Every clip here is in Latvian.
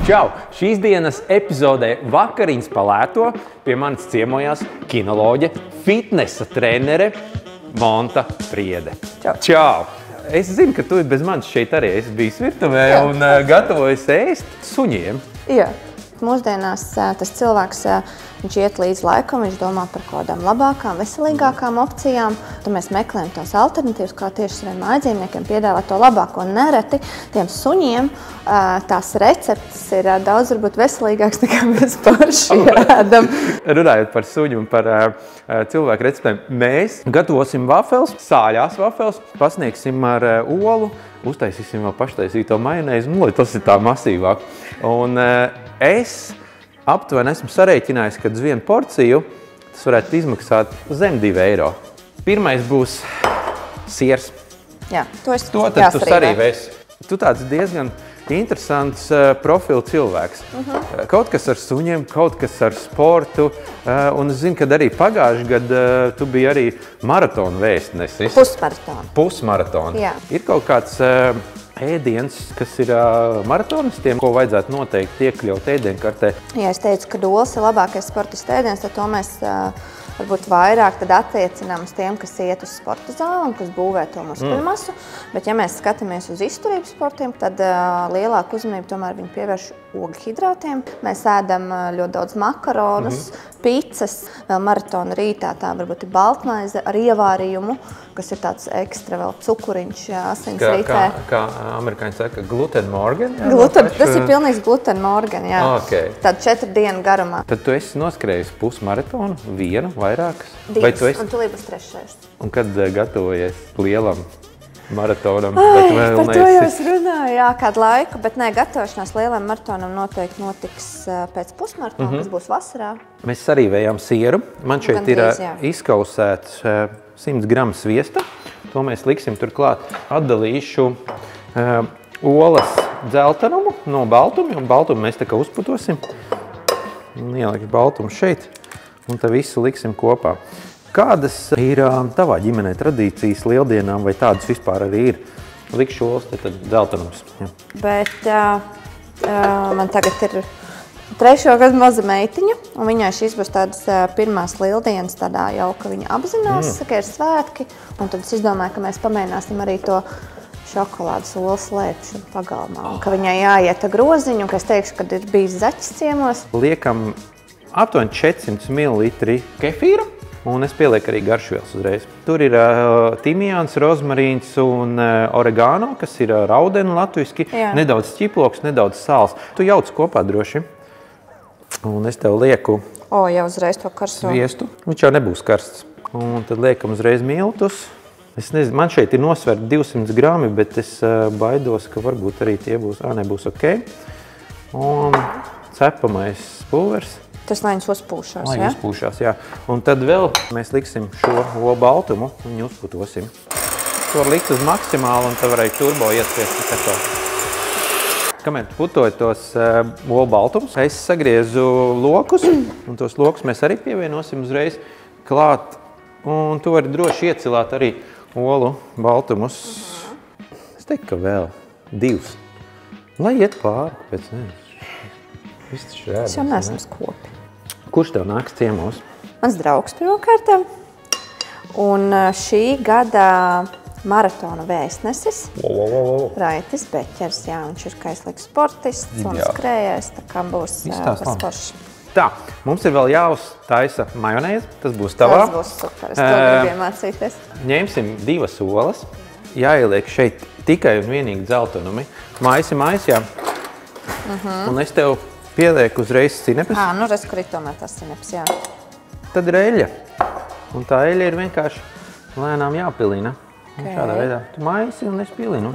Čau! Šīs dienas epizodē Vakariņas pa lēto pie manis ciemojās kinoloģe, fitnesa trenere Monta Priede. Čau! Es zinu, ka tu bez manis šeit arī esi bijis virtuvē un gatavojas ēst suņiem. Jā. Mūsdienās tas cilvēks, viņš iet līdz laikam, viņš domā par kādām labākām, veselīgākām opcijām. Tad mēs meklējam tās alternatīvas, kā tieši saviem mājdzīvniekiem piedāvāt to labāko. Un nereti tiem suņiem tās receptes ir daudz varbūt veselīgāks nekā mēs paši ēdam. Runājot par suņu un par cilvēku receptēm, mēs gatavosim vafels, sāļās vafels, pasniegsim ar olu, uztaisīsim vēl paštaisīto majonēzi, lai tas ir tā masīvāk. Un es aptuveni esmu sarēķinājis, ka uz vienu porciju tas varētu izmaksāt zem 2 eiro. Pirmais būs siers. Jā, to tad tu arī vēsi. Tu tāds diezgan interesants profila cilvēks. Kaut kas ar suņiem, kaut kas ar sportu. Un es zinu, ka arī pagājuši gadu tu biji arī maratona vēstnesis. Pusmaratona. Jā. Ir kaut kāds ēdiens, kas ir maratonistiem, ko vajadzētu noteikti iekļaut ēdienkartē? Ja es teicu, ka olas ir labākais sportista ēdiens, tad to mēs varbūt vairāk attiecinām uz tiem, kas iet uz sporta zāli un kas būvē to muskuļmasu. Bet, ja mēs skatāmies uz izturības sportiem, tad lielāku uzmanību tomēr viņi pievērš ogļhidrātiem. Mēs ēdam ļoti daudz makaronus, picas, vēl maratona rītā tā varbūt ir baltmaize ar ievārījumu, kas ir tāds ekstra vēl cukuriņš asinsrītē. Kā amerikāņi saka, gluten morgan? Tas ir pilnīgs gluten morgan, jā. Okay. Tad 4 dienu garumā. Tad tu esi noskrējis pusmaratonu, vienu, vairākas? 2, un tu līdz 3. Un kad gatavojies lielam maratonam? Par to jau es runāju, jā, kādu laiku, bet nē, gatavošanās lielam maratonam noteikti notiks pēc pusmaratona, kas būs vasarā. Mēs sarīvējām sieru. Man šeit ir izkausēts 100 gramu sviesta. To mēs liksim turklāt. Atdalīšu olas dzeltenumu no baltumi, un baltumu mēs tā kā uzputosim. Ielikšu baltumu šeit, un tā visu liksim kopā. Kādas ir tavā ģimenē tradīcijas lieldienām, vai tādas vispār arī ir? Likšu olas, tad dzeltenums. Jā. Bet man tagad ir 3. gadu maza meitiņa, un viņai šīs būs tādas pirmās lieldienas, tādā jau, ka viņa apzinās, ka ir svētki, un tad es izdomāju, ka mēs pamēģināsim arī to šokolādes olas slēpšanu pagalmā, un ka viņai jāiet groziņu, un ka es teikšu, kad ir bijis zaķis ciemos. Liekam aptuveni 400 ml kefīra, un es pielieku arī garšvielas uzreiz. Tur ir timijāns, rozmarīns un oregano, kas ir raudeni latviski, nedaudz ķiploks, nedaudz sāls. Tu jauc kopā droši. Un es tev lieku jau uzreiz to karsto sviestu. Viņš jau nebūs karsts. Un tad liekam uzreiz miltus. Es nezinu, man šeit ir nosverti 200 grami, bet es baidos, ka varbūt arī tie būs, nebūs ok. Un cepamais pulvers. Tas, lai viņas uzpūšās, jā? Lai uzpūšās, jā. Un tad vēl mēs liksim šo olu baltumu un viņu uzputosim. To var likt uz maksimālu un tad var arī turbo iespiest. Kamēr putoju tos olu baltumus, es sagriezu lokus, un tos lokus mēs arī pievienosim uzreiz klāt. Un tu vari droši iecilāt arī olu baltumus. Es teiktu, ka vēl 2. Lai iet pāri, pēc viss taču ēdams. Es jau neesmu skopi. Kurš tev nāks ciemos? Mans draugs pirmkārt. Un šī gada maratona vēstnesis. Raitis Beķers, jā, viņš ir kaislīgs sportists un skrējais, tā kā būs sporši. Tā, mums ir vēl jāuztaisa majonēzi, tas būs tavā. Tas būs super, es to gribēju mācīties. Ņemsim 2 olas, jāieliek šeit tikai un vienīgi dzeltenumi. Maisi, jā. Un es tev pielieku uzreiz sinepes. Nu redz, kur ir tomēr tās sinepes, jā. Tad ir eļļa. Un tā eļļa ir vienkārši lēnām jāpilina. Okay. Šādā veidā. Tu maisi un es pilinu.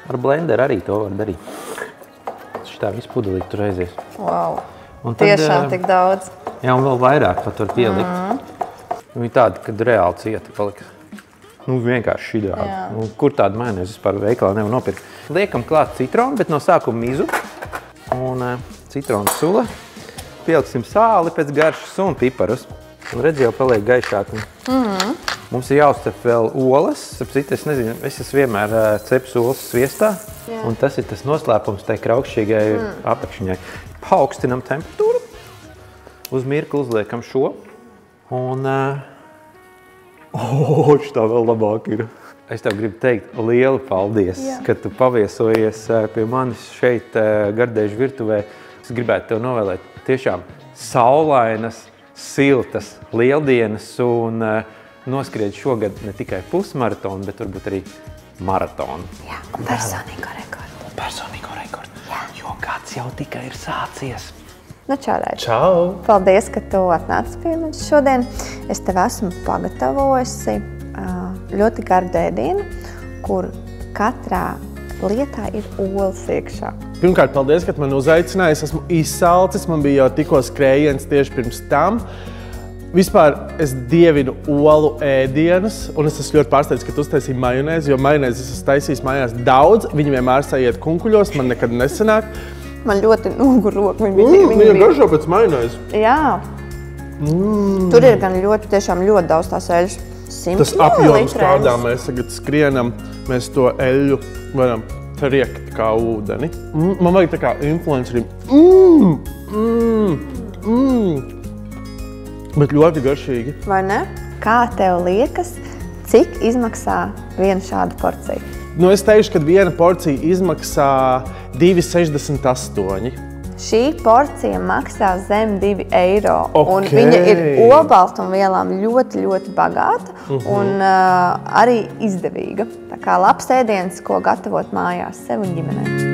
Ar blenderu arī to var darīt. Šitā visu pudelīt tur aizies. Wow. Tiešām tik daudz. Jā, un vēl vairāk pat var pielikt. Viņi tādi, kad reāli cieta paliks. Vienkārši šitādi. Kur tādu majonēzi vispār veikalā nevar nopirkt. Liekam klāt citronu, bet no sākuma mizu. Un citronu sula. Pieliksim sāli pēc garšas un piparus. Un redz, jau paliek gaišāk. Mums ir jāuzcep vēl olas. Es nezinu, es esmu vienmēr ceps olas sviestā. Un tas ir tas noslēpums tai kraukšķīgai apakšņai. Paaugstinam temperatūru. Uz mirkli uzliekam šo. Un šitā vēl labāk ir. Es tev gribu teikt lielu paldies, ka tu paviesojies pie manis šeit Gardēžu virtuvē. Es gribētu tev novēlēt tiešām saulainas, siltas lieldienas un noskriet šogad ne tikai pusmaratonu, bet varbūt arī maratonu. Jā, un personīgo rekordu. Personīgo rekordu, jo gads jau tikai ir sācies. Nu, čaudēt. Čau! Paldies, ka tu atnāci pie manis šodien. Es tev esmu pagatavojusi ļoti gardu ēdienu, kur katrā lietā ir olas iekšā. Pirmkārt, paldies, ka man uzaicināji. Es esmu izsalcis, man bija jau tikko skrējiens tieši pirms tam. Vispār es dievinu olu ēdienus, un es esmu ļoti pārsteidz, ka tu uztaisīji majonēzi, jo majonēzi es esmu taisījis mājās daudz. Viņi vienmēr sajiet kunkuļos, man nekad nesanāk. Man ļoti nogur roka. Viņa garšo pēc majonēzi. Jā. Tur ir gan tiešām ļoti daudz tās eļas. Tas apjoms, kādā mēs tagad skrienam, mēs to eļu varam triekt kā ūdeni. Man vajag tā kā influencerim. Bet ļoti garšīgi. Vai ne? Kā tev liekas, cik izmaksā viena šāda porcija? Nu, es teikšu, ka viena porcija izmaksā 2,68. Šī porcija maksā zem 2 eiro. Un viņa ir olbaltumvielām ļoti, ļoti bagāta un arī izdevīga. Tā kā labs ēdiens, ko gatavot mājās sev un ģimenei.